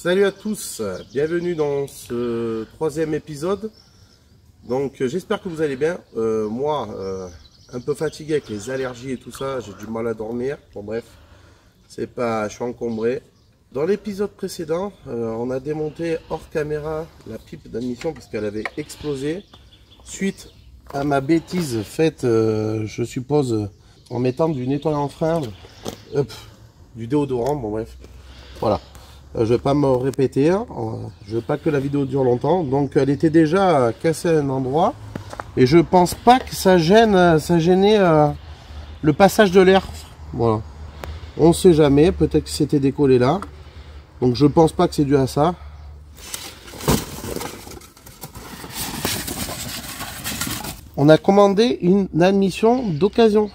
Salut à tous, bienvenue dans ce troisième épisode. Donc j'espère que vous allez bien. Moi, un peu fatigué avec les allergies et tout ça, j'ai du mal à dormir. Bon bref, c'est pas, je suis encombré. Dans l'épisode précédent, on a démonté hors caméra la pipe d'admission parce qu'elle avait explosé. Suite à ma bêtise faite, je suppose, en mettant du nettoyant frein, du déodorant, bon bref, voilà. Je vais pas me répéter, hein. Je veux pas que la vidéo dure longtemps. Donc elle était déjà cassée à un endroit et je pense pas que ça gênait le passage de l'air. Voilà, on sait jamais, peut-être que c'était décollé là. Donc je pense pas que c'est dû à ça. On a commandé une admission d'occasion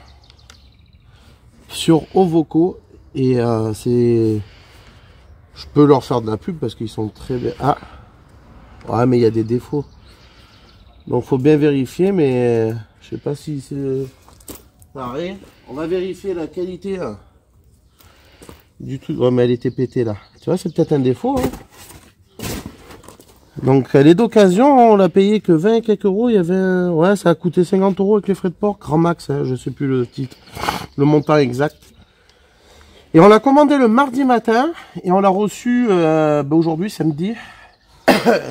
sur Ovoko et c'est... Je peux leur faire de la pub parce qu'ils sont très bien. Ah, ouais, mais il y a des défauts. Donc faut bien vérifier, mais je sais pas si c'est pareil. On va vérifier la qualité là, du truc. Ouais, mais elle était pétée là. Tu vois, c'est peut-être un défaut. Hein. Donc elle est d'occasion. On l'a payé que 20 et quelques euros. Il y avait, ouais, ça a coûté 50 euros avec les frais de port. Grand max, hein, je sais plus le titre, le montant exact. Et on l'a commandé le mardi matin et on l'a reçu aujourd'hui, samedi.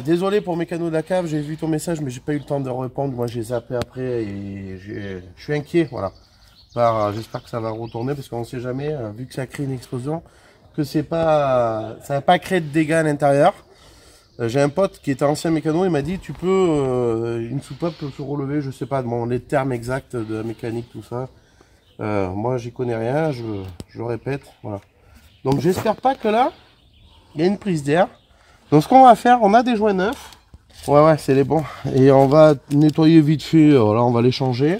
Désolé pour mes canaux de la cave, j'ai vu ton message mais j'ai pas eu le temps de répondre. Moi j'ai zappé après et je suis inquiet, voilà. J'espère que ça va retourner parce qu'on sait jamais, vu que ça crée une explosion, que ça va pas créer de dégâts à l'intérieur. J'ai un pote qui était ancien mécano, il m'a dit tu peux, une soupape peut se relever, je sais pas les termes exacts de la mécanique, tout ça. Moi j'y connais rien, je le répète, voilà. Donc j'espère pas que là il y a une prise d'air. Donc ce qu'on va faire, on a des joints neufs. Ouais c'est les bons. Et on va nettoyer vite fait, voilà, on va les changer.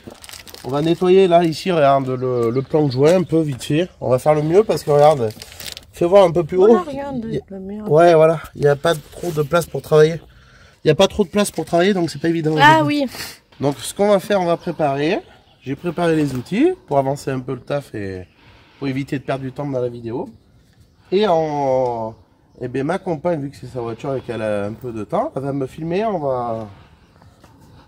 On va nettoyer là ici, regarde le plan de joint un peu vite fait. On va faire le mieux parce que regarde, fais voir un peu plus haut. Ouais voilà, il n'y a pas trop de place pour travailler. Il n'y a pas trop de place pour travailler donc c'est pas évident. Ah oui. Donc ce qu'on va faire, on va préparer. J'ai préparé les outils pour avancer un peu le taf et pour éviter de perdre du temps dans la vidéo. Et eh bien, ma compagne, vu que c'est sa voiture et qu'elle a un peu de temps, elle va me filmer. On va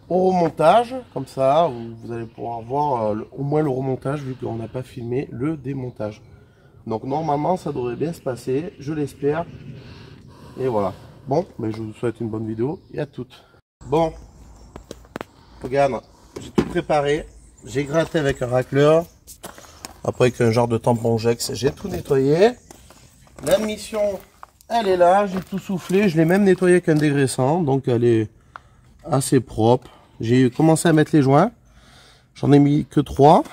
au remontage, comme ça, vous allez pouvoir voir au moins le remontage vu qu'on n'a pas filmé le démontage. Donc normalement, ça devrait bien se passer, je l'espère. Et voilà. Bon, mais je vous souhaite une bonne vidéo et à toutes. Bon, regarde, j'ai tout préparé. J'ai gratté avec un racleur, après avec un genre de tampon Jex, j'ai tout nettoyé. L'admission, elle est là, j'ai tout soufflé, je l'ai même nettoyé avec un dégraissant, donc elle est assez propre. J'ai commencé à mettre les joints, j'en ai mis que 3.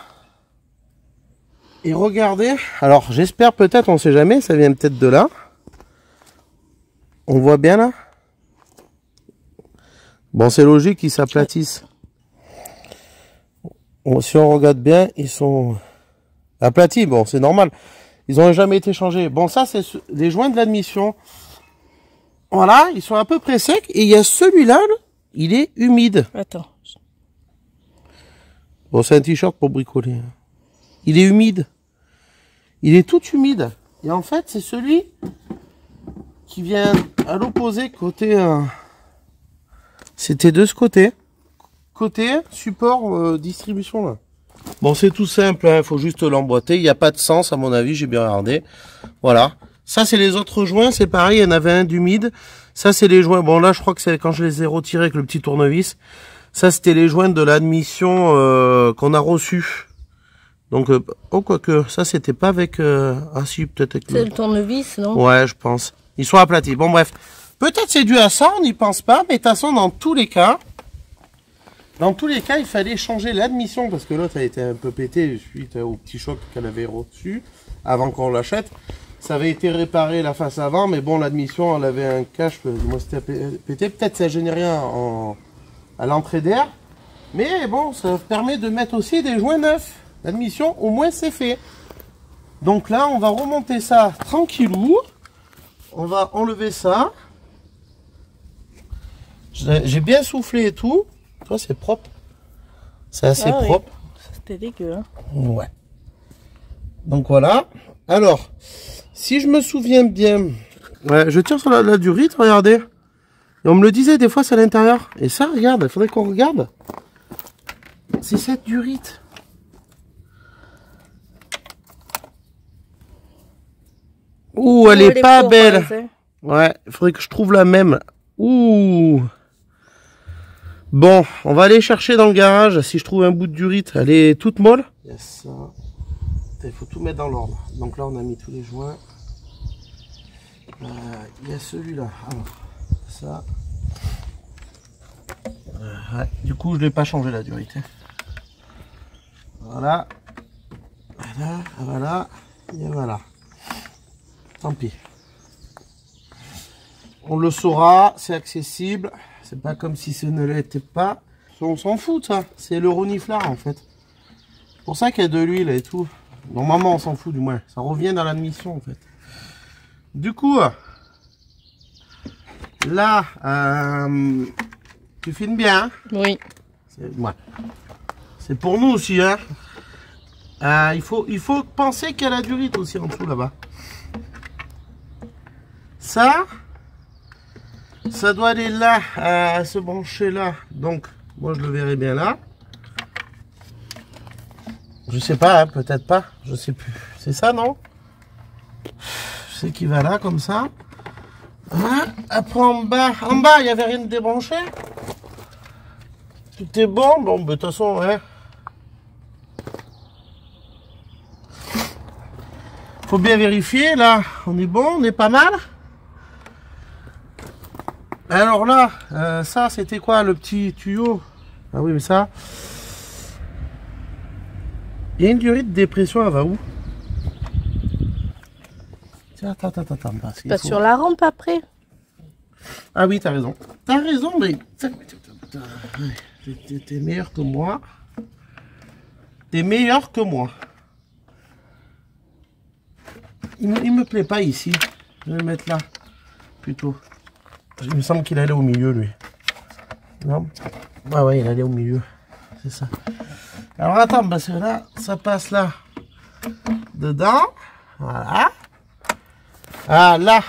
Et regardez, alors j'espère peut-être, on sait jamais, ça vient peut-être de là. On voit bien là. Bon, c'est logique, ils s'aplatissent. Bon, si on regarde bien, ils sont aplatis. Bon, c'est normal. Ils n'ont jamais été changés. Bon, ça, c'est les joints de l'admission. Voilà, ils sont à peu près secs. Et il y a celui-là, il est humide. Attends. Bon, c'est un t-shirt pour bricoler. Il est humide. Il est tout humide. Et en fait, c'est celui qui vient à l'opposé côté... C'était de ce côté. Côté support distribution là. Bon, c'est tout simple, il faut juste l'emboîter. Il n'y a pas de sens à mon avis, j'ai bien regardé. Voilà. Ça c'est les autres joints, c'est pareil, il y en avait un d'humide. Ça c'est les joints. Bon là je crois que c'est quand je les ai retirés avec le petit tournevis. Ça c'était les joints de l'admission qu'on a reçu. Donc oh quoique ça c'était pas avec ah si peut-être avec c'est le tournevis, non? Ouais je pense. Ils sont aplatis. Bon bref. Peut-être c'est dû à ça, on n'y pense pas, mais de toute façon dans tous les cas. Dans tous les cas, il fallait changer l'admission parce que l'autre a été un peu pété suite au petit choc qu'elle avait reçu avant qu'on l'achète. Ça avait été réparé la face avant, mais bon, l'admission, elle avait un cache, moi c'était pété. Peut-être ça gênait rien à l'entrée d'air, mais bon, ça permet de mettre aussi des joints neufs. L'admission, au moins, c'est fait. Donc là, on va remonter ça tranquillou. On va enlever ça. J'ai bien soufflé et tout. Toi, c'est propre. C'est assez propre. Oui. C'était dégueu. Hein. Ouais. Donc voilà. Alors, si je me souviens bien, Ouais, je tire sur la durite, regardez. Et on me le disait, des fois c'est à l'intérieur. Et ça, regarde, il faudrait qu'on regarde. C'est cette durite. Ouh, elle est pas belle. Ouais, il faudrait que je trouve la même. Ouh. Bon, on va aller chercher dans le garage si je trouve un bout de durite. Elle est toute molle. Il y a ça. Il faut tout mettre dans l'ordre. Donc là, on a mis tous les joints. Il y a celui-là. Alors, ça. Ouais. Du coup, je ne l'ai pas changé la durite. Voilà. Voilà. Voilà. Et voilà. Tant pis. On le saura, c'est accessible. C'est pas comme si ce ne l'était pas. On s'en fout ça. C'est le reniflard en fait. C'est pour ça qu'il y a de l'huile et tout. Normalement on s'en fout du moins. Ça revient dans l'admission en fait. Du coup, là, tu filmes bien. Hein? Oui. C'est pour nous aussi. Hein. Il faut penser qu'il y a la durite aussi en dessous là-bas. Ça doit aller là, se brancher là. Donc, moi je le verrai bien là. Je sais pas, hein, peut-être pas. Je sais plus. C'est ça, non? Je sais qu'il va là, comme ça. Hein? Après en bas, il n'y avait rien de débranché. Tout est bon. Bon, de toute façon, ouais. Faut bien vérifier. Là, on est bon, on est pas mal. Alors là, ça c'était quoi le petit tuyau? Ah oui, mais ça. Il y a une durée de dépression, elle va où? Tiens, attends. Pas sur la rampe après. Ah oui, t'as raison. T'as raison, mais. T'es meilleur que moi. T'es meilleur que moi. Il me plaît pas ici. Je vais le mettre là. Plutôt. Il me semble qu'il allait au milieu, lui. Non? Ah ouais, il allait au milieu. C'est ça. Alors attends, parce que là, ça passe là. Dedans. Voilà. Ah là.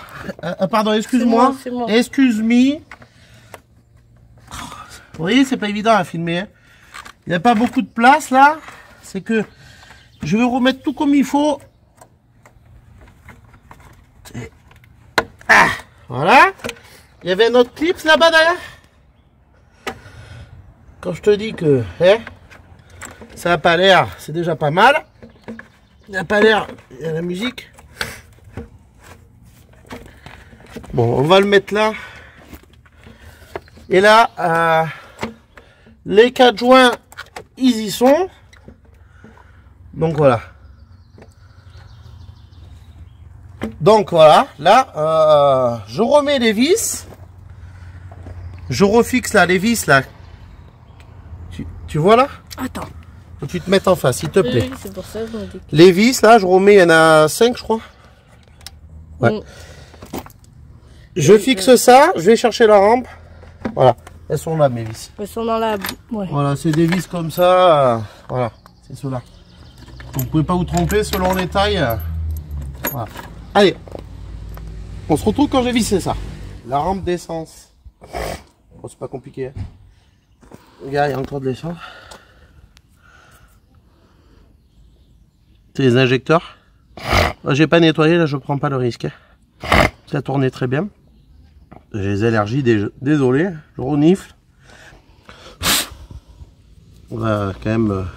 Pardon, excuse-moi. Excuse-moi. Vous voyez, c'est pas évident à filmer. Hein. Il n'y a pas beaucoup de place là. C'est que je vais remettre tout comme il faut. Ah, voilà. Il y avait un autre clip là-bas derrière. Quand je te dis que hein, ça n'a pas l'air, c'est déjà pas mal. Il n'a pas l'air, il y a la musique. Bon, on va le mettre là. Et là, les 4 joints, ils y sont. Donc voilà. Donc voilà, là, je remets les vis. Je refixe là, les vis là. Tu vois là? Attends. Faut que tu te mettes en face, s'il te plaît. Oui, c'est pour ça que je me dis. Les vis là, je remets, il y en a 5 je crois. Ouais. Je fixe ça, je vais chercher la rampe. Voilà, elles sont là mes vis. Elles sont dans la... Ouais. Voilà, c'est des vis comme ça. Voilà, c'est ceux-là. Vous pouvez pas vous tromper selon les tailles. Voilà. Allez, on se retrouve quand j'ai vissé ça. La rampe d'essence. Bon, c'est pas compliqué. Hein. Regarde, il y a encore de l'essence. C'est les injecteurs. J'ai pas nettoyé, là je prends pas le risque. Ça tournait très bien. J'ai des allergies, désolé, je renifle. On va quand même...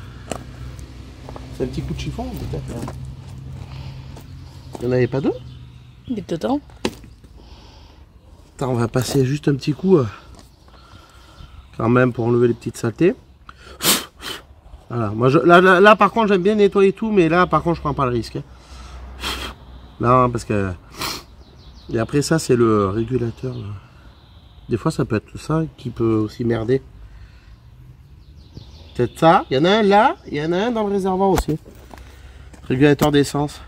C'est un petit coup de chiffon peut-être. Il n'y en avait pas deux? Il est dedans. Attends, on va passer juste un petit coup quand même pour enlever les petites saletés. Voilà, moi là par contre j'aime bien nettoyer tout, mais là par contre je prends pas le risque. Non, parce que... Et après ça c'est le régulateur. Là. Des fois ça peut être ça qui peut aussi merder. Peut-être ça. Il y en a un là, il y en a un dans le réservoir aussi. Régulateur d'essence.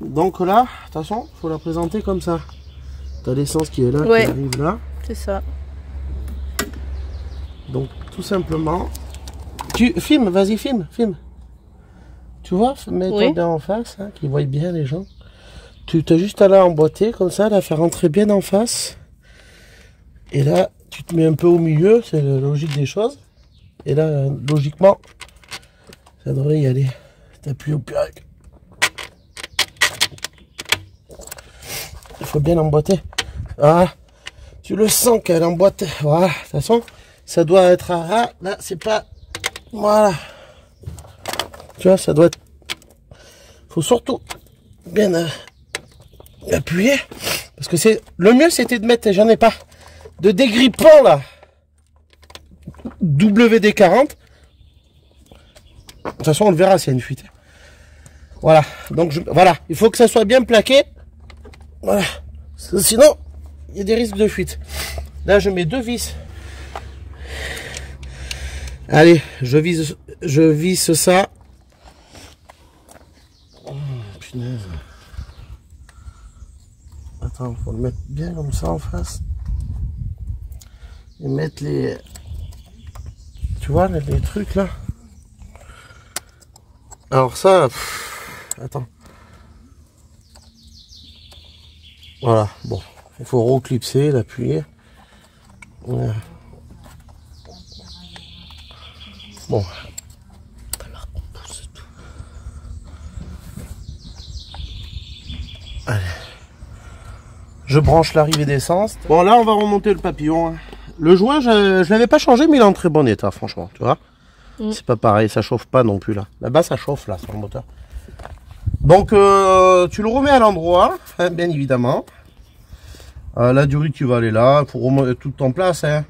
Donc là, attention, il faut la présenter comme ça. T'as l'essence qui est là, ouais, qui arrive là. C'est ça. Donc tout simplement... Tu filmes, vas-y filme. Tu vois, mets-toi bien en face, hein, qu'ils voient bien les gens. tu as juste à la emboîter comme ça, la faire rentrer bien en face. Et là, tu te mets un peu au milieu, c'est la logique des choses. Et là, logiquement, ça devrait y aller. T'appuies au purée. Il faut bien l'emboîter. Ah, tu le sens qu'elle emboîte. Voilà, de toute façon, ça doit être à... Là, c'est pas... Voilà. Tu vois, ça doit être... Faut surtout bien appuyer. Parce que c'est... Le mieux, c'était de mettre... J'en ai pas. De dégrippant, là. WD-40. De toute façon, on le verra s'il y a une fuite. Voilà. Donc, voilà. Il faut que ça soit bien plaqué. Voilà. Sinon, il y a des risques de fuite. Là, je mets 2 vis. Allez, je visse ça. Oh, punaise. Attends, faut le mettre bien comme ça en face. Et mettre les... Tu vois, les trucs là. Alors ça... attends. Voilà, bon. Il faut reclipser, l'appuyer. Voilà. Bon. Allez. Je branche l'arrivée d'essence. Bon, là, on va remonter le papillon. Le joint, je l'avais pas changé, mais il est en très bon état, franchement. Tu vois, c'est pas pareil, ça chauffe pas non plus là. Là-bas, ça chauffe là sur le moteur. Donc, tu le remets à l'endroit, hein, bien évidemment. La durite qui va aller là, pour remettre tout en place. Hein.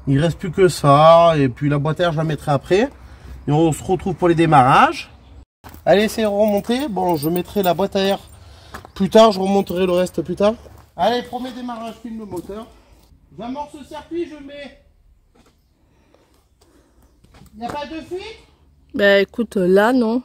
Il reste plus que ça, et puis la boîte à air, je la mettrai après. Et on se retrouve pour les démarrages. Allez, c'est remonter. Bon, je mettrai la boîte à air plus tard, je remonterai le reste plus tard. Allez, premier démarrage, filme le moteur. J'amorce ce circuit, je mets. Il n'y a pas de fuite? Bah écoute, là non.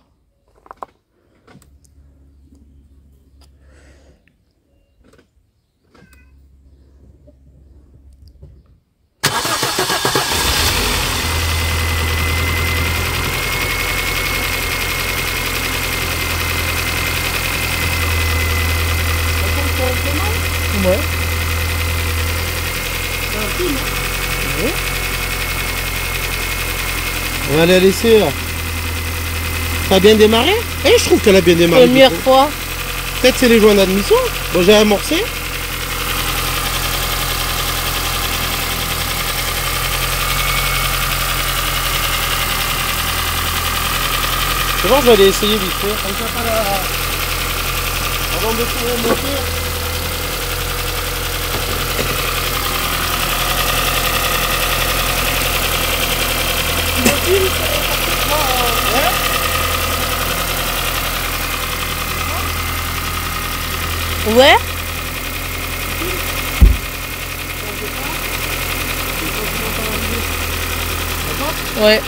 Ouais. Oui. On va la laisser là. Ça a bien démarré? Eh, je trouve qu'elle a bien démarré. Première fois. Peut-être c'est les joints d'admission. Bon, j'ai amorcé. C'est bon, je vais aller essayer vite fait. Avant de tout remonter. Ouais. Ouais.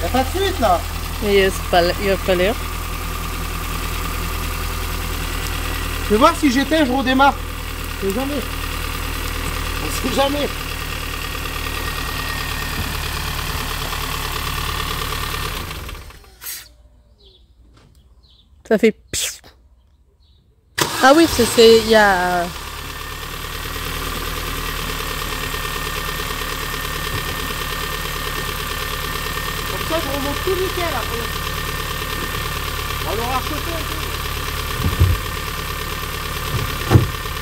Y'a pas de fuite là. Mais il n'y a pas l'air. Je vais voir si j'éteins, je redémarre. On sait jamais. On sait jamais. Ça fait pfff. Ah oui, c'est il y a comme ça, je remonte tout nickel après. On l'aura chauffé un peu.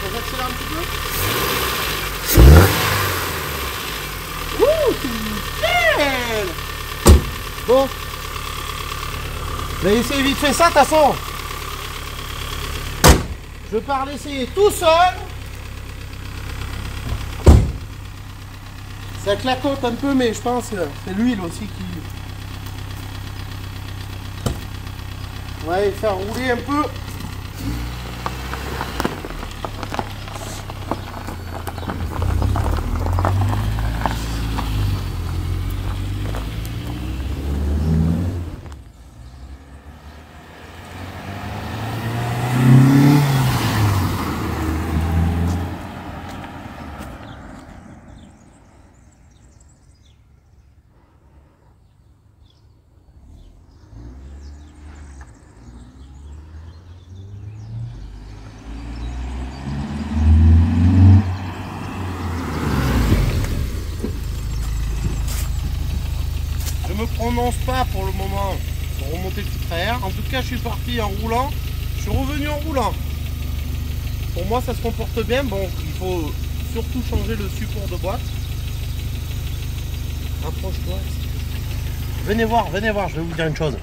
On accélère un petit peu. Ouh, c'est nickel. Bon. Je vais essayer vite fait ça, de toute façon. Je pars l'essayer tout seul. Ça clacote un peu, mais je pense que c'est l'huile aussi qui... Ouais, faire rouler un peu. renonce pas pour le moment pour remonter le filtre à air. En tout cas, je suis parti en roulant. Je suis revenu en roulant. Pour moi, ça se comporte bien. Bon, il faut surtout changer le support de boîte. Approche-toi. Venez voir, je vais vous dire une chose.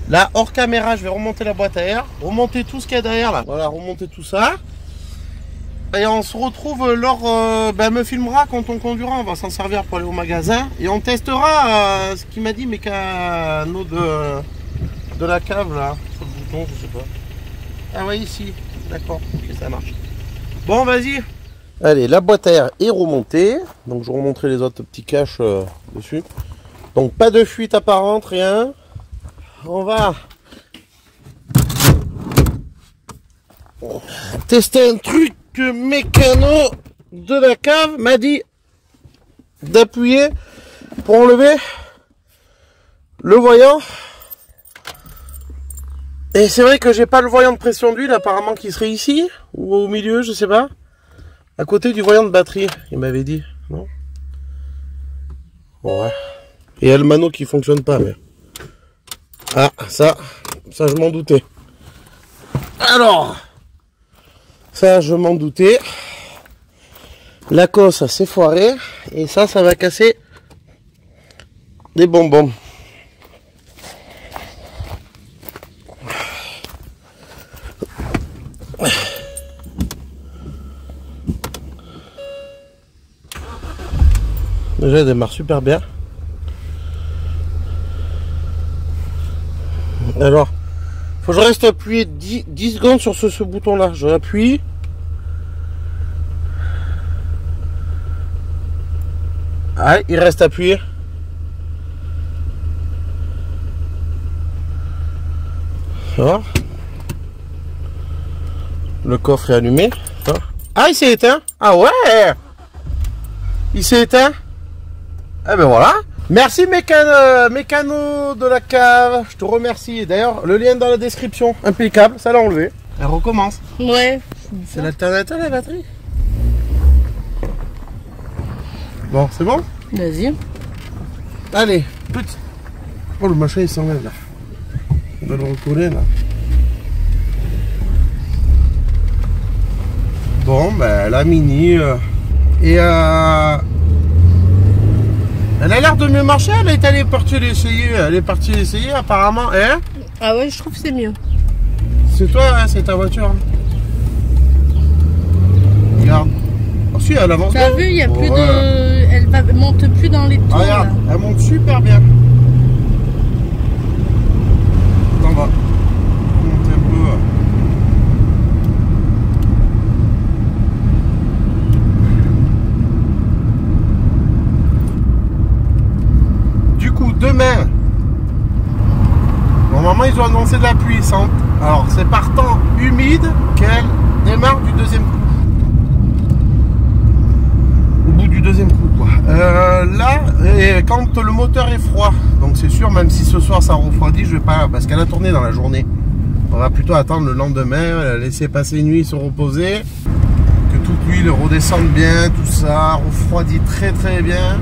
Là, hors caméra, je vais remonter la boîte à air, remonter tout ce qu'il y a derrière là. Voilà, remonter tout ça. Et on se retrouve lors... me filmera quand on conduira, on va s'en servir pour aller au magasin. Et on testera ce qu'il m'a dit Mécano de la cave là, sur le bouton, je sais pas. Ah ouais, ici, d'accord, ok, ça marche. Bon, vas-y. Allez, la boîte à air est remontée. Donc je remonterai les autres petits caches dessus. Donc pas de fuite apparente, rien. On va tester un truc que Mécano de la cave m'a dit d'appuyer pour enlever le voyant. Et c'est vrai que j'ai pas le voyant de pression d'huile, apparemment qui serait ici ou au milieu, je sais pas. À côté du voyant de batterie, il m'avait dit, non? Ouais. Et il y a le mano qui fonctionne pas, mais... Ah, ça je m'en doutais. Alors, ça je m'en doutais. La cosse s'est foirée. Et ça va casser des bonbons. Déjà, elle démarre super bien. Alors, faut que je reste appuyé 10 secondes sur ce bouton là. Je appuie. Ah, il reste appuyé. Voilà. Le coffre est allumé. Ah, il s'est éteint. Ah ouais, il s'est éteint. Eh ben voilà. Merci Mécano de la cave. Je te remercie. D'ailleurs, le lien dans la description. Impeccable. Ça l'a enlevé. Elle recommence. Ouais. C'est l'alternateur la batterie. Bon, c'est bon? Vas-y. Allez, petit. Oh, le machin il s'enlève là. On va le recoller là. Bon, ben la mini. Elle a l'air de mieux marcher, elle est partie l'essayer. Elle est partie l'essayer apparemment. Hein? Ah ouais, je trouve que c'est mieux. C'est toi, hein, c'est ta voiture. Regarde. Oh si, elle avance bien. T'as vu, il n'y a plus de... Elle monte plus dans les tours. Ah, regarde, là. elle monte super bien. Attends, on va monter un peu. Du coup, demain, normalement, ils ont annoncé de la pluie. Alors, c'est par temps humide qu'elle démarre du deuxième coup. Au bout du deuxième coup, quoi. Là, et quand le moteur est froid, donc c'est sûr, même si ce soir ça refroidit, je vais pas, parce qu'elle a tourné dans la journée. On va plutôt attendre le lendemain, laisser passer une nuit, se reposer, que toute l'huile redescende bien, tout ça, refroidit très très bien.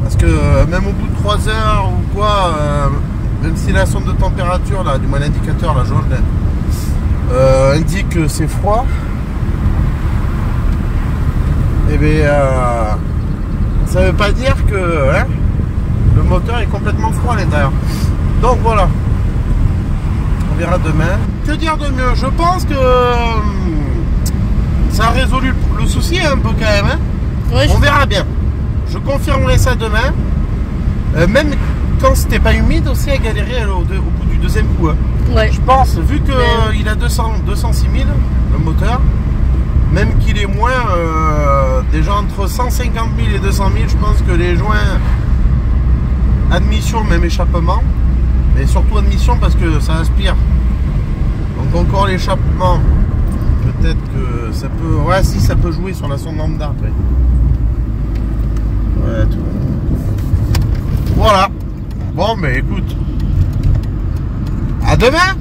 Parce que même au bout de 3 heures ou quoi, même si la sonde de température, là, du moins l'indicateur, la jauge, indique que c'est froid, et bien ça veut pas dire que le moteur est complètement froid à l'intérieur. Donc voilà, on verra demain. Que dire de mieux? Je pense que ça a résolu le souci un peu quand même, hein. Ouais, on verra bien. Je confirmerai ça demain. Même quand c'était pas humide aussi, à galérer au bout du deuxième coup. Hein. ouais. Je pense, vu qu'il a 206 000, le moteur, même qu'il est moins, déjà entre 150 000 et 200 000, je pense que les joints, admission, même échappement, mais surtout admission parce que ça aspire. Donc encore l'échappement, peut-être que ça peut, ouais si ça peut jouer sur la sonde lambda après. Ouais, tout. Voilà. Bon, mais écoute. À demain.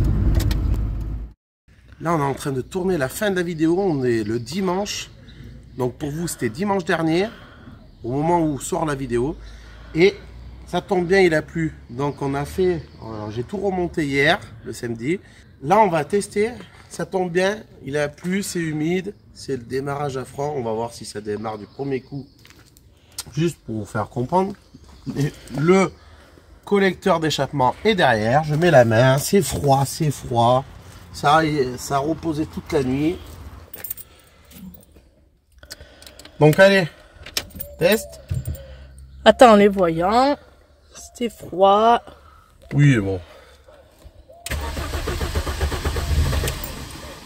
Là, on est en train de tourner la fin de la vidéo. On est le dimanche. Donc, pour vous, c'était dimanche dernier. au moment où sort la vidéo. Et ça tombe bien, il a plu. Donc on a fait, j'ai tout remonté hier, le samedi. Là on va tester, ça tombe bien, il a plu, c'est humide, c'est le démarrage à froid. On va voir si ça démarre du premier coup. Juste pour vous faire comprendre. Et le collecteur d'échappement est derrière, je mets la main, c'est froid, c'est froid. Ça a reposé toute la nuit. Donc allez, test. Attends, les voyants. C'était froid. Oui, bon.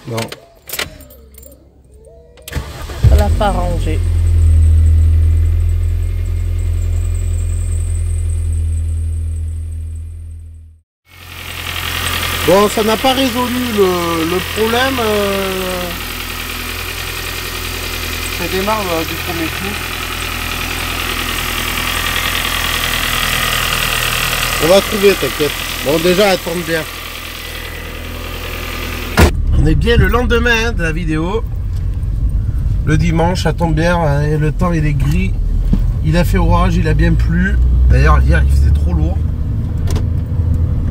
Non. Ça l'a pas rangé. Bon, ça n'a pas résolu le problème. Ça démarre du premier coup. On va trouver, t'inquiète. Bon, déjà, elle tourne bien. On est bien le lendemain de la vidéo. Le dimanche, ça tombe bien. Et le temps, il est gris. Il a fait orage, il a bien plu. D'ailleurs, hier, il faisait trop lourd.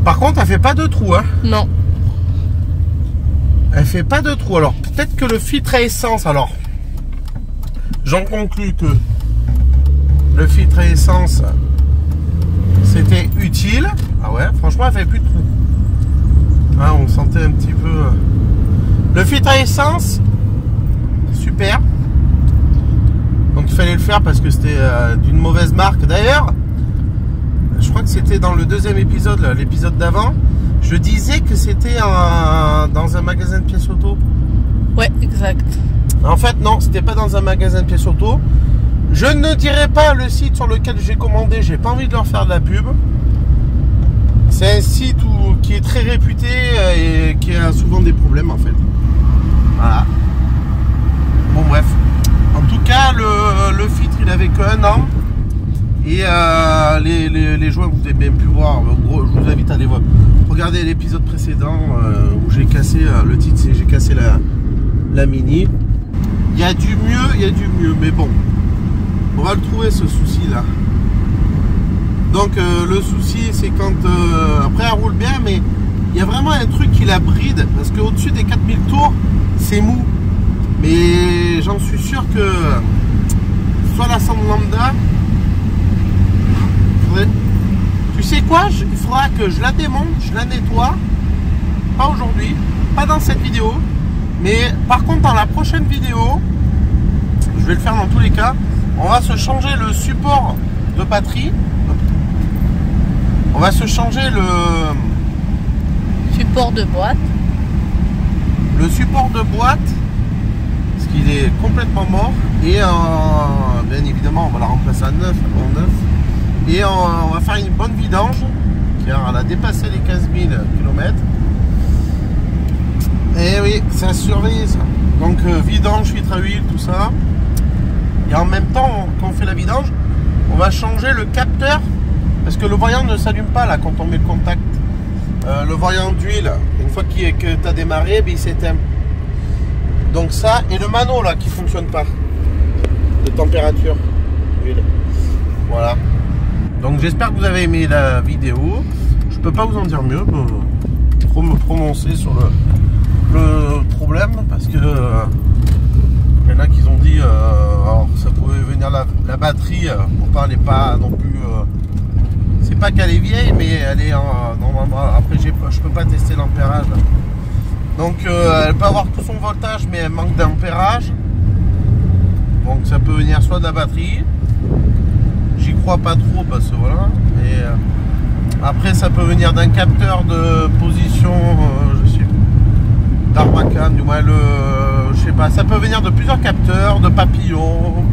Par contre, elle fait pas de trou, hein? Non. Elle fait pas de trou. Alors, peut-être que le filtre à essence, alors, j'en conclus que le filtre à essence, c'était utile. Ah ouais, franchement, elle fait plus de trou. Hein, on sentait un petit peu. Le filtre à essence, super. Donc, il fallait le faire parce que c'était d'une mauvaise marque. D'ailleurs, je crois que c'était dans le deuxième épisode, l'épisode d'avant. Je disais que c'était dans un magasin de pièces auto. Ouais, exact. En fait, non, c'était pas dans un magasin de pièces auto. Je ne dirai pas le site sur lequel j'ai commandé. J'ai pas envie de leur faire de la pub. C'est un site qui est très réputé et qui a souvent des problèmes en fait. Voilà. Bon bref. En tout cas, le filtre, il avait qu'un an. Et les joints, vous avez bien pu voir. En gros, je vous invite à aller voir. Regardez l'épisode précédent où j'ai cassé, le titre c'est j'ai cassé la Mini. Il y a du mieux, mais bon. On va le trouver ce souci là. Donc le souci c'est quand après elle roule bien, mais il y a vraiment un truc qui la bride parce qu'au dessus des 4000 tours c'est mou. Mais j'en suis sûr que soit la sonde lambda, tu sais quoi, il faudra que je la démonte, je la nettoie. Pas aujourd'hui, pas dans cette vidéo, mais par contre dans la prochaine vidéo, je vais le faire dans tous les cas. On va se changer le support de batterie. On va se changer le support de boîte. Le support de boîte, parce qu'il est complètement mort. Et bien évidemment, on va la remplacer à neuf, en neuf. Et on va faire une bonne vidange, car elle a dépassé les 15 000 km. Et oui, ça surveille ça. Donc vidange, filtre à huile, tout ça. Et en même temps, quand on fait la vidange, on va changer le capteur. Parce que le voyant ne s'allume pas là quand on met le contact. Le voyant d'huile, une fois que tu as démarré, ben, il s'éteint. Donc ça, et le mano là qui ne fonctionne pas. De température. Huile. Voilà. Donc j'espère que vous avez aimé la vidéo. Je peux pas vous en dire mieux. Trop me prononcer sur le problème. Parce que il y en a qui ont dit alors ça pouvait venir la batterie. Pourtant elle n'est pas non plus. C'est pas qu'elle est vieille, mais elle est normalement. Après je peux pas tester l'ampérage. Donc elle peut avoir tout son voltage, mais elle manque d'ampérage. Donc ça peut venir soit de la batterie. J'y crois pas trop parce que voilà. Et après ça peut venir d'un capteur de position, je sais, d'Arbacam, du moins je sais pas. Ça peut venir de plusieurs capteurs, de papillons.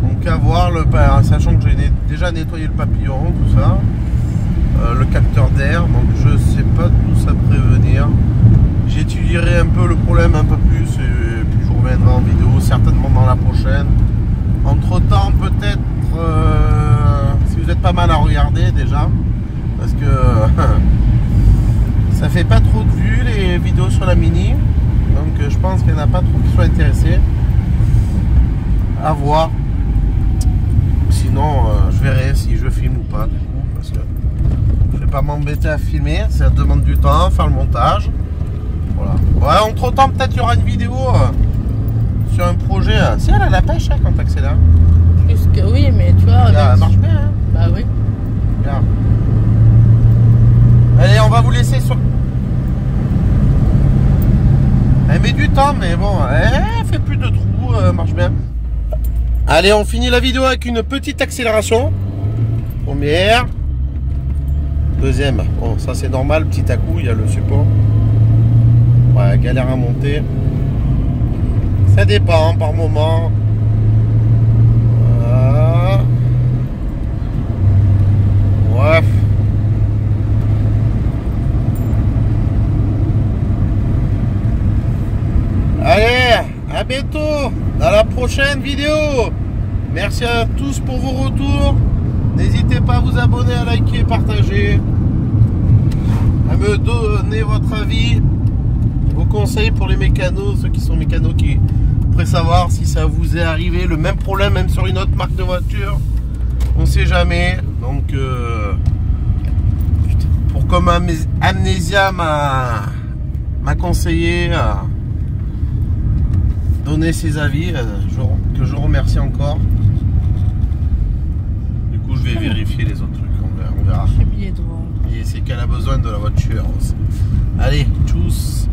Donc à voir, sachant que j'ai déjà nettoyé le papillon, tout ça. Le capteur d'air, donc je sais pas d'où ça pourrait venir. J'étudierai un peu le problème un peu plus et puis je reviendrai en vidéo certainement dans la prochaine. Entre temps peut-être si vous êtes pas mal à regarder déjà, parce que ça fait pas trop de vues les vidéos sur la Mini, donc je pense qu'il n'y en a pas trop qui soient intéressés. À voir. sinon je verrai si je filme ou pas du coup, parce que je vais pas m'embêter à filmer, ça demande du temps, faire le montage. Voilà. Ouais, entre temps peut-être il y aura une vidéo sur un projet. Si elle a la pêche hein, quand t'accélères. Plus que oui, mais tu vois. Là, elle marche bien. Hein. Bah oui. Bien. Allez, on va vous laisser sur. Elle met du temps, mais bon, elle fait plus de trous, marche bien. Allez, on finit la vidéo avec une petite accélération. Première. Deuxième. Bon, ça c'est normal, petit à coup, il y a le support. Ouais, galère à monter. Ça dépend par moment. Bref. Allez, à bientôt dans la prochaine vidéo. Merci à tous pour vos retours. N'hésitez pas à vous abonner, à liker, partager, à me donner votre avis, vos conseils pour les mécanos, ceux qui sont mécanos qui pourraient savoir si ça vous est arrivé, le même problème même sur une autre marque de voiture. On sait jamais. Donc pour comme Amnesia m'a conseillé à donner ses avis, que je remercie encore. Du coup je vais vérifier les autres trucs, on verra. J'ai oublié de voir. Et c'est qu'elle a besoin de la voiture aussi. Allez, tchuss.